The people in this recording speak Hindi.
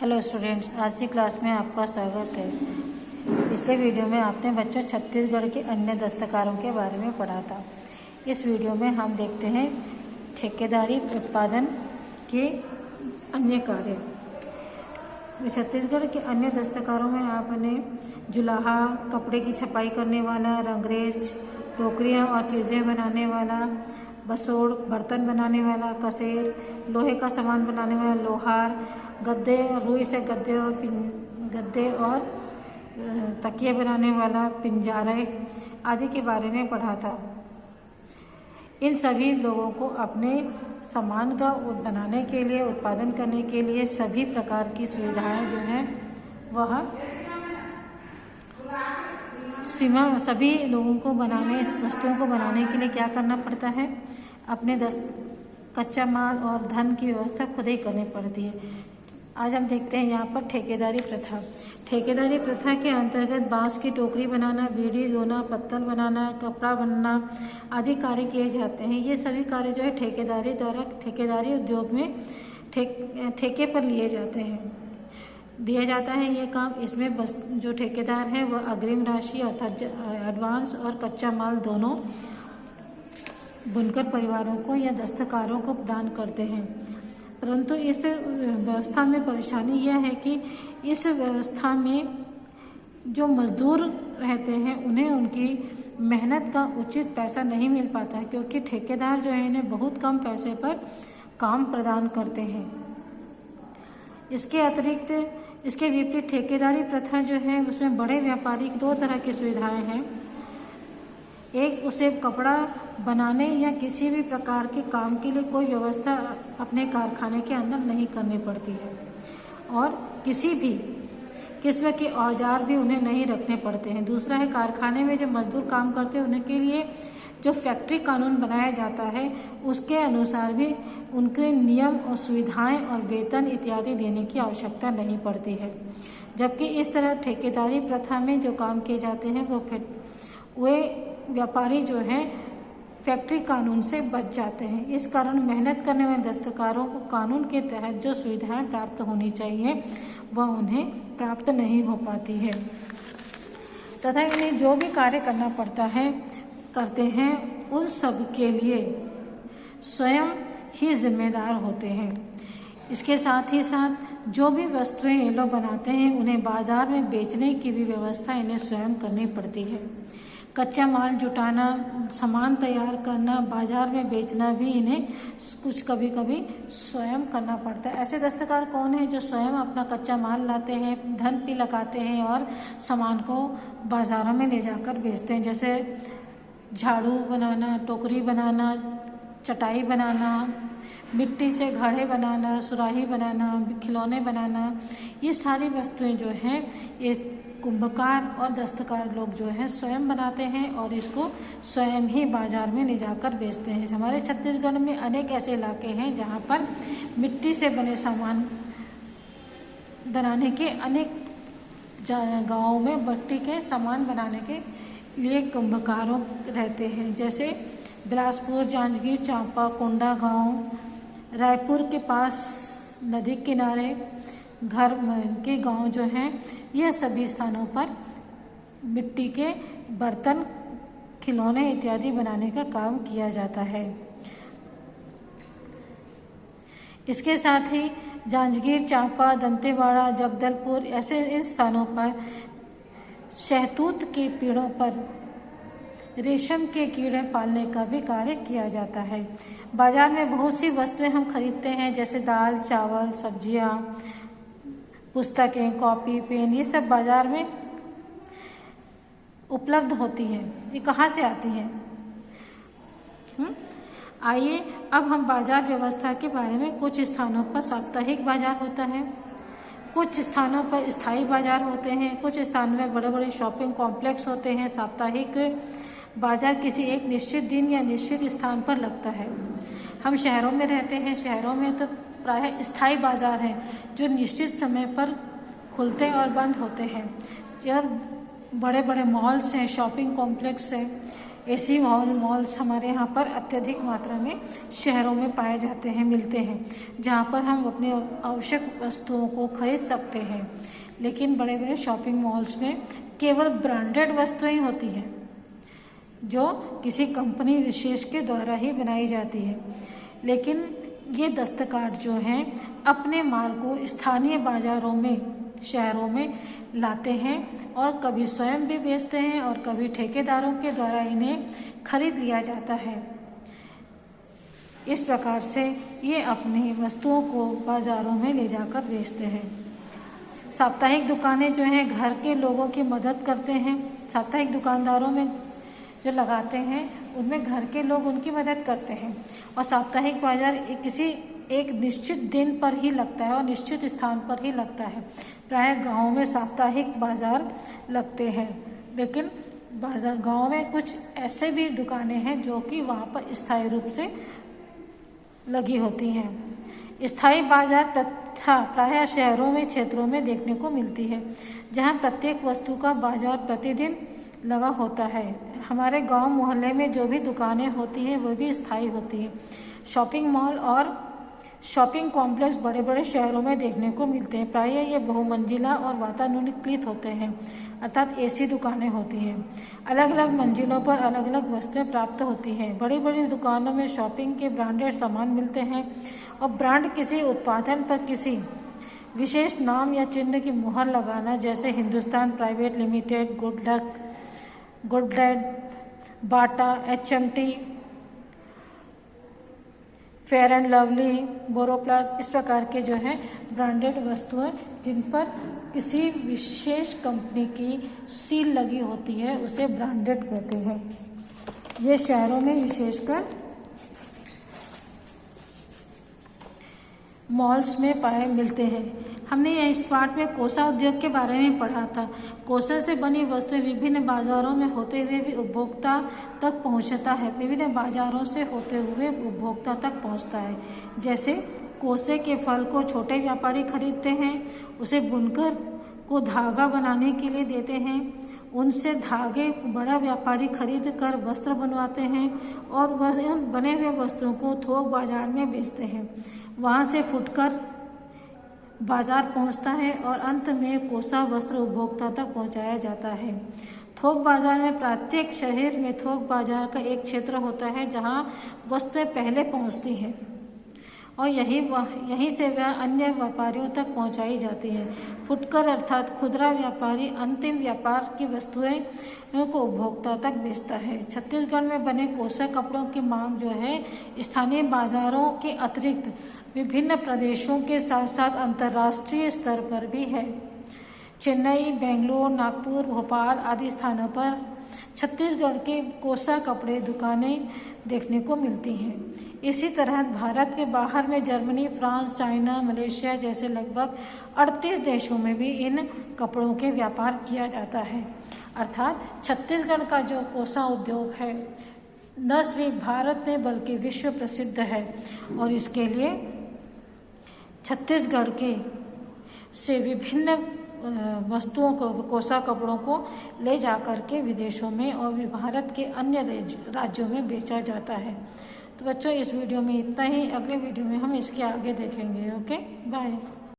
हेलो स्टूडेंट्स, आज की क्लास में आपका स्वागत है। पिछले वीडियो में आपने बच्चों छत्तीसगढ़ के अन्य दस्तकारों के बारे में पढ़ा था। इस वीडियो में हम देखते हैं ठेकेदारी उत्पादन के अन्य कार्य। छत्तीसगढ़ के अन्य दस्तकारों में आपने जुलाहा, कपड़े की छपाई करने वाला, रंगरेज, टोकरियाँ और चीज़ें बनाने वाला, बसोड़, बर्तन बनाने वाला, कसेर, लोहे का सामान बनाने वाला, लोहार, गद्दे, रुई से गद्दे और तकिए बनाने वाला, पिंजारे आदि के बारे में पढ़ा था। इन सभी लोगों को अपने सामान का बनाने के लिए, उत्पादन करने के लिए सभी प्रकार की सुविधाएं जो हैं वह सभी लोगों को वस्तुओं को बनाने के लिए क्या करना पड़ता है, अपने कच्चा माल और धन की व्यवस्था खुद ही करनी पड़ती है। आज हम देखते हैं यहाँ पर ठेकेदारी प्रथा। ठेकेदारी प्रथा के अंतर्गत बांस की टोकरी बनाना, बीड़ी धोना, पत्तल बनाना, कपड़ा बनना आदि कार्य किए जाते हैं। ये सभी कार्य जो है ठेकेदारी द्वारा ठेकेदारी उद्योग में ठेके पर लिए जाते हैं, दिया जाता है ये काम। इसमें बस जो ठेकेदार है वह अग्रिम राशि अर्थात एडवांस और कच्चा माल दोनों बुनकर परिवारों को या दस्तकारों को प्रदान करते हैं। परंतु इस व्यवस्था में परेशानी यह है कि इस व्यवस्था में जो मजदूर रहते हैं उन्हें उनकी मेहनत का उचित पैसा नहीं मिल पाता है, क्योंकि ठेकेदार जो है इन्हें बहुत कम पैसे पर काम प्रदान करते हैं। इसके अतिरिक्त इसके विपरीत ठेकेदारी प्रथा जो है उसमें बड़े व्यापारी दो तरह की सुविधाएं हैं। एक, उसे कपड़ा बनाने या किसी भी प्रकार के काम के लिए कोई व्यवस्था अपने कारखाने के अंदर नहीं करनी पड़ती है, और किसी भी किस्म के औजार भी उन्हें नहीं रखने पड़ते हैं। दूसरा है, कारखाने में जो मजदूर काम करते हैं उनके लिए जो फैक्ट्री कानून बनाया जाता है उसके अनुसार भी उनके नियम और सुविधाएं और वेतन इत्यादि देने की आवश्यकता नहीं पड़ती है। जबकि इस तरह ठेकेदारी प्रथा में जो काम किए जाते हैं वे व्यापारी जो हैं फैक्ट्री कानून से बच जाते हैं। इस कारण मेहनत करने वाले दस्तकारों को कानून के तहत जो सुविधाएं प्राप्त होनी चाहिए वह उन्हें प्राप्त नहीं हो पाती है, तथा इन्हें जो भी कार्य करना पड़ता है करते हैं उन सब के लिए स्वयं ही जिम्मेदार होते हैं। इसके साथ ही साथ जो भी वस्तुएं ये लोग बनाते हैं उन्हें बाजार में बेचने की भी व्यवस्था इन्हें स्वयं करनी पड़ती है। कच्चा माल जुटाना, सामान तैयार करना, बाजार में बेचना भी इन्हें कुछ कभी कभी स्वयं करना पड़ता है। ऐसे दस्तकार कौन है जो स्वयं अपना कच्चा माल लाते हैं, धन भी लगाते हैं और सामान को बाजारों में ले जाकर बेचते हैं। जैसे झाड़ू बनाना, टोकरी बनाना, चटाई बनाना, मिट्टी से घड़े बनाना, सुराही बनाना, खिलौने बनाना, ये सारी वस्तुएं जो हैं ये कुंभकार और दस्तकार लोग जो हैं स्वयं बनाते हैं और इसको स्वयं ही बाजार में ले जाकर बेचते हैं। हमारे छत्तीसगढ़ में अनेक ऐसे इलाके हैं जहाँ पर मिट्टी से बने सामान बनाने के अनेक गाँवों में मिट्टी के सामान बनाने के लिए कुंभकारों रहते हैं। जैसे बिलासपुर, जांजगीर चांपा, कोंडा गांव, रायपुर के पास नदी किनारे घर के गांव जो हैं यह सभी स्थानों पर मिट्टी के बर्तन, खिलौने इत्यादि बनाने का काम किया जाता है। इसके साथ ही जांजगीर चांपा, दंतेवाड़ा, जगदलपुर ऐसे इन स्थानों पर शहतूत के पेड़ों पर रेशम के कीड़े पालने का भी कार्य किया जाता है। बाजार में बहुत सी वस्तुएं हम खरीदते हैं, जैसे दाल, चावल, सब्जियां, पुस्तकें, कॉपी, पेन, ये सब बाजार में उपलब्ध होती हैं। ये कहाँ से आती हैं? आइए अब हम बाजार व्यवस्था के बारे में। कुछ स्थानों पर साप्ताहिक बाजार होता है, कुछ स्थानों पर स्थायी बाजार होते हैं, कुछ स्थानों में बड़े बड़े शॉपिंग कॉम्प्लेक्स होते हैं। साप्ताहिक बाजार किसी एक निश्चित दिन या निश्चित स्थान पर लगता है। हम शहरों में रहते हैं, शहरों में तो प्रायः स्थायी बाजार हैं जो निश्चित समय पर खुलते और बंद होते हैं। जब बड़े बड़े मॉल्स हैं, शॉपिंग कॉम्प्लेक्स हैं, ऐसी मॉल्स हमारे यहाँ पर अत्यधिक मात्रा में शहरों में पाए जाते हैं, मिलते हैं, जहाँ पर हम अपने आवश्यक वस्तुओं को खरीद सकते हैं। लेकिन बड़े बड़े शॉपिंग मॉल्स में केवल ब्रांडेड वस्तुएं होती हैं जो किसी कंपनी विशेष के द्वारा ही बनाई जाती है। लेकिन ये दस्तकार जो हैं अपने माल को स्थानीय बाजारों में, शहरों में लाते हैं और कभी स्वयं भी बेचते हैं और कभी ठेकेदारों के द्वारा इन्हें खरीद लिया जाता है। इस प्रकार से ये अपनी वस्तुओं को बाजारों में ले जाकर बेचते हैं। साप्ताहिक दुकानें जो हैं घर के लोगों की मदद करते हैं। साप्ताहिक दुकानदारों में जो लगाते हैं उनमें घर के लोग उनकी मदद करते हैं। और साप्ताहिक बाजार किसी एक निश्चित दिन पर ही लगता है और निश्चित स्थान पर ही लगता है। प्राय गाँव में साप्ताहिक बाजार लगते हैं, लेकिन बाजार गाँव में कुछ ऐसे भी दुकानें हैं जो कि वहाँ पर स्थायी रूप से लगी होती हैं। स्थायी बाजार प्रथा प्रायः शहरों में, क्षेत्रों में देखने को मिलती है, जहाँ प्रत्येक वस्तु का बाजार प्रतिदिन लगा होता है। हमारे गांव मोहल्ले में जो भी दुकानें होती हैं वो भी स्थायी होती हैं। शॉपिंग मॉल और शॉपिंग कॉम्प्लेक्स बड़े बड़े शहरों में देखने को मिलते हैं। प्रायः ये बहुमंजिला और वातानुकूलित होते हैं, अर्थात एसी दुकानें होती हैं। अलग अलग मंजिलों पर अलग अलग वस्तुएं प्राप्त होती हैं। बड़ी बड़ी दुकानों में शॉपिंग के ब्रांडेड सामान मिलते हैं और ब्रांड किसी उत्पादन पर किसी विशेष नाम या चिन्ह की मुहर लगाना, जैसे Hindustan private limited, good luck, Goodland, Bata, HMT, fair and lovely, Boroplus, इस प्रकार के जो है ब्रांडेड वस्तुएं जिन पर किसी विशेष कंपनी की सील लगी होती है उसे ब्रांडेड कहते हैं। ये शहरों में विशेषकर मॉल्स में मिलते हैं। हमने यह इस पाठ में कोसा उद्योग के बारे में पढ़ा था। कोसा से बनी वस्तुएं विभिन्न बाजारों में होते हुए भी उपभोक्ता तक पहुंचता है। विभिन्न बाजारों से होते हुए उपभोक्ता तक पहुंचता है। जैसे कोसे के फल को छोटे व्यापारी खरीदते हैं, उसे बुनकर को धागा बनाने के लिए देते हैं, उनसे धागे बड़ा व्यापारी खरीद कर वस्त्र बनवाते हैं और उन बने हुए वस्त्रों को थोक बाजार में बेचते हैं। वहां से फुटकर बाजार पहुंचता है और अंत में कोसा वस्त्र उपभोक्ता तक पहुंचाया जाता है। थोक बाजार में प्रत्येक शहर में थोक बाजार का एक क्षेत्र होता है जहां वस्तुएं पहले पहुंचती हैं और यहीं से वह अन्य व्यापारियों तक पहुंचाई जाती है। फुटकर अर्थात खुदरा व्यापारी अंतिम व्यापार की वस्तुएं को उपभोक्ता तक बेचता है। छत्तीसगढ़ में बने कोसा कपड़ों की मांग जो है स्थानीय बाजारों के अतिरिक्त विभिन्न प्रदेशों के साथ साथ अंतर्राष्ट्रीय स्तर पर भी है। चेन्नई, बेंगलोर, नागपुर, भोपाल आदि स्थानों पर छत्तीसगढ़ के कोसा कपड़े दुकानें देखने को मिलती हैं। इसी तरह भारत के बाहर में जर्मनी, फ्रांस, चाइना, मलेशिया जैसे लगभग 38 देशों में भी इन कपड़ों के व्यापार किया जाता है। अर्थात छत्तीसगढ़ का जो कोसा उद्योग है न सिर्फ भारत में बल्कि विश्व प्रसिद्ध है और इसके लिए छत्तीसगढ़ के से विभिन्न वस्तुओं को, कोसा कपड़ों को ले जाकर के विदेशों में और भारत के अन्य राज्यों में बेचा जाता है। तो बच्चों इस वीडियो में इतना ही। अगले वीडियो में हम इसके आगे देखेंगे। Okay, bye.